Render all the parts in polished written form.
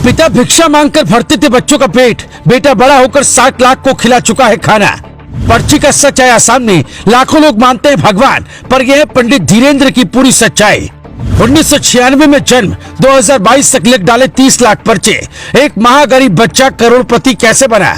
पिता भिक्षा मांगकर भरते थे बच्चों का पेट, बेटा बड़ा होकर 60 लाख को खिला चुका है खाना। पर्ची का सच आया सामने, लाखों लोग मानते हैं भगवान, पर यह है पंडित धीरेन्द्र की पूरी सच्चाई। 1996 में जन्म, 2022 तक लिख डाले 30 लाख पर्चे। एक महागरीब बच्चा करोड़पति कैसे बना?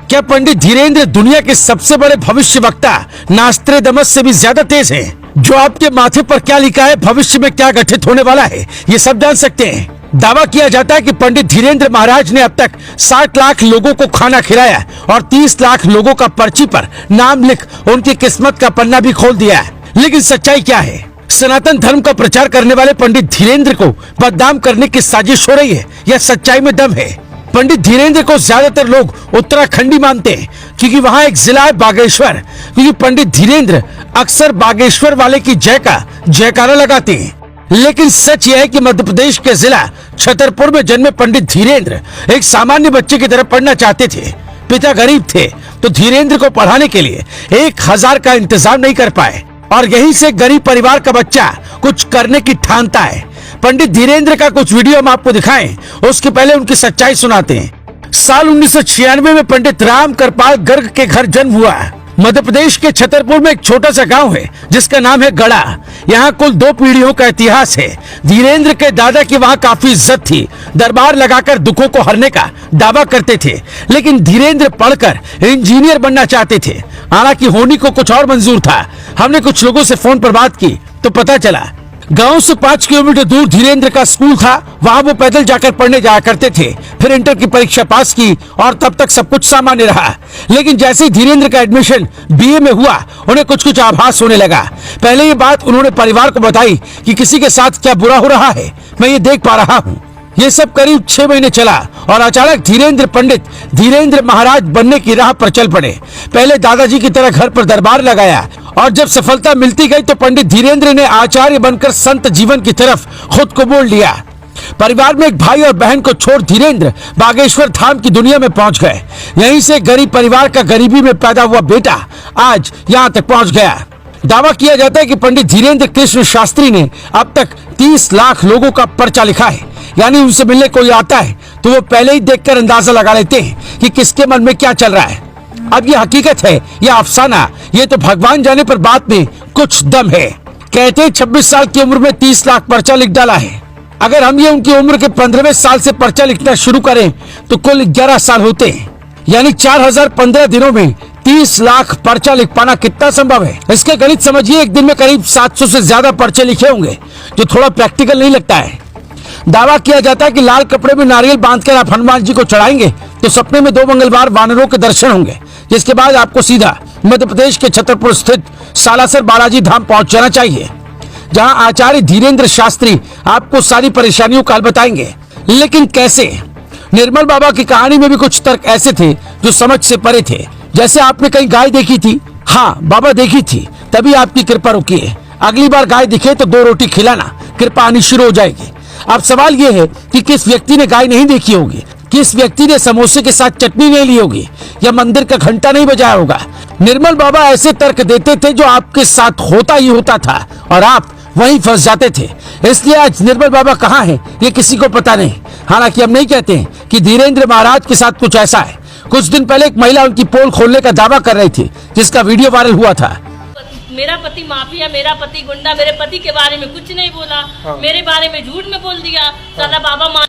क्या पंडित धीरेन्द्र दुनिया के सबसे बड़े भविष्य वक्ता नास्ट्रेडमस से भी ज्यादा तेज हैं? जो आपके माथे पर क्या लिखा है, भविष्य में क्या घटित होने वाला है, ये सब जान सकते हैं। दावा किया जाता है कि पंडित धीरेन्द्र महाराज ने अब तक 60 लाख लोगों को खाना खिलाया और 30 लाख लोगों का पर्ची पर नाम लिख उनकी किस्मत का पन्ना भी खोल दिया है। लेकिन सच्चाई क्या है? सनातन धर्म का प्रचार करने वाले पंडित धीरेन्द्र को बदनाम करने की साजिश हो रही है या सच्चाई में दम है? पंडित धीरेन्द्र को ज्यादातर लोग उत्तराखंडी मानते हैं क्योंकि वहाँ एक जिला है बागेश्वर, क्योंकि पंडित धीरेन्द्र अक्सर बागेश्वर वाले की जय का जयकारा लगाते हैं। लेकिन सच यह है कि मध्य प्रदेश के जिला छतरपुर में जन्मे पंडित धीरेन्द्र एक सामान्य बच्चे की तरह पढ़ना चाहते थे। पिता गरीब थे तो धीरेन्द्र को पढ़ाने के लिए 1000 का इंतजाम नहीं कर पाए और यहीं से गरीब परिवार का बच्चा कुछ करने की ठानता है। पंडित धीरेन्द्र का कुछ वीडियो हम आपको दिखाएं, उसके पहले उनकी सच्चाई सुनाते हैं। साल 1996 में पंडित राम कृपाल गर्ग के घर जन्म हुआ। मध्य प्रदेश के छतरपुर में एक छोटा सा गांव है जिसका नाम है गड़ा। यहाँ कुल 2 पीढ़ियों का इतिहास है। धीरेन्द्र के दादा की वहाँ काफी इज्जत थी, दरबार लगाकर दुखों को हरने का दावा करते थे। लेकिन धीरेन्द्र पढ़कर इंजीनियर बनना चाहते थे, हालांकि होनी को कुछ और मंजूर था। हमने कुछ लोगों से फोन पर बात की तो पता चला गांव से 5 किलोमीटर दूर धीरेन्द्र का स्कूल था, वहाँ वो पैदल जाकर पढ़ने जाया करते थे। फिर इंटर की परीक्षा पास की और तब तक सब कुछ सामान्य रहा। लेकिन जैसे ही धीरेन्द्र का एडमिशन बीए में हुआ, उन्हें कुछ आभास होने लगा। पहले ये बात उन्होंने परिवार को बताई कि किसी के साथ क्या बुरा हो रहा है, मैं ये देख पा रहा हूँ। ये सब करीब 6 महीने चला और अचानक धीरेन्द्र पंडित धीरेन्द्र महाराज बनने की राह पर चल पड़े। पहले दादाजी की तरह घर पर दरबार लगाया और जब सफलता मिलती गई तो पंडित धीरेन्द्र ने आचार्य बनकर संत जीवन की तरफ खुद को मोड़ लिया। परिवार में एक भाई और बहन को छोड़ धीरेन्द्र बागेश्वर धाम की दुनिया में पहुंच गए। यहीं से गरीब परिवार का गरीबी में पैदा हुआ बेटा आज यहाँ तक पहुंच गया। दावा किया जाता है कि पंडित धीरेन्द्र कृष्ण शास्त्री ने अब तक 30 लाख लोगों का पर्चा लिखा है। यानी उनसे मिलने कोई आता है तो वो पहले ही देखकर अंदाजा लगा लेते हैं कि किसके मन में क्या चल रहा है। अब ये हकीकत है या अफसाना, ये तो भगवान जाने, पर बात में कुछ दम है। कहते हैं 26 साल की उम्र में 30 लाख पर्चा लिख डाला है। अगर हम ये उनकी उम्र के 15वें साल से पर्चा लिखना शुरू करें तो कुल 11 साल होते हैं। यानी 4015 दिनों में 30 लाख पर्चा लिख पाना कितना संभव है? इसके गणित समझिए। एक दिन में करीब 700 से ज्यादा पर्चे लिखे होंगे, जो थोड़ा प्रैक्टिकल नहीं लगता है। दावा किया जाता है कि लाल कपड़े में नारियल बांधकर आप हनुमान जी को चढ़ाएंगे तो सपने में 2 मंगलवार वानरों के दर्शन होंगे, जिसके बाद आपको सीधा मध्य प्रदेश के छतरपुर स्थित सालासर बालाजी धाम पहुंच जाना चाहिए, जहां आचार्य धीरेन्द्र शास्त्री आपको सारी परेशानियों का हल बताएंगे। लेकिन कैसे? निर्मल बाबा की कहानी में भी कुछ तर्क ऐसे थे जो समझ से परे थे। जैसे आपने कहीं गाय देखी थी? हाँ बाबा, देखी थी, तभी आपकी कृपा रुकी है। अगली बार गाय दिखे तो 2 रोटी खिलाना, कृपा आनी शुरू हो जाएगी। अब सवाल ये है कि किस व्यक्ति ने गाय नहीं देखी होगी, किस व्यक्ति ने समोसे के साथ चटनी नहीं ली होगी या मंदिर का घंटा नहीं बजाया होगा। निर्मल बाबा ऐसे तर्क देते थे जो आपके साथ होता ही होता था और आप वहीं फंस जाते थे। इसलिए आज निर्मल बाबा कहाँ हैं ये किसी को पता नहीं। हालांकि हम नहीं कहते हैं कि धीरेन्द्र महाराज के साथ कुछ ऐसा है। कुछ दिन पहले एक महिला उनकी पोल खोलने का दावा कर रही थी, जिसका वीडियो वायरल हुआ था। मेरा पति माफिया, मेरा पति गुंडा, मेरे पति के बारे में कुछ नहीं बोला। हाँ। मेरे बारे में झूठ में बोल दिया। साला बाबा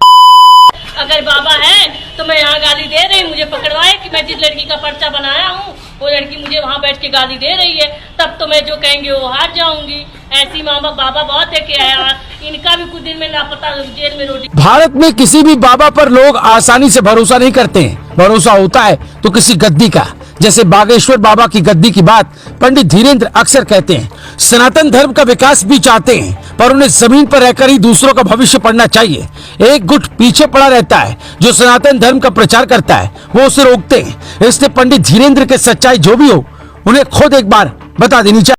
अगर बाबा है तो मैं यहाँ गाली दे रही, मुझे पकड़वाए कि मैं जिस लड़की का पर्चा बनाया हूँ वो लड़की मुझे वहाँ बैठ के गाली दे रही है, तब तो मैं जो कहेंगे वो हार जाऊंगी। ऐसी मामा बाबा बहुत है कि यार, इनका भी कुछ दिन में लापता जेल में रोटी। भारत में किसी भी बाबा पर लोग आसानी से भरोसा नहीं करते हैं। भरोसा होता है तो किसी गद्दी का, जैसे बागेश्वर बाबा की गद्दी की बात पंडित धीरेन्द्र अक्सर कहते हैं। सनातन धर्म का विकास भी चाहते हैं, पर उन्हें जमीन पर रहकर ही दूसरों का भविष्य पढ़ना चाहिए। एक गुट पीछे पड़ा रहता है जो सनातन धर्म का प्रचार करता है, वो उसे रोकते हैं। इसलिए पंडित धीरेन्द्र के सच्चाई जो भी हो, उन्हें खुद एक बार बता देनी चाहिए।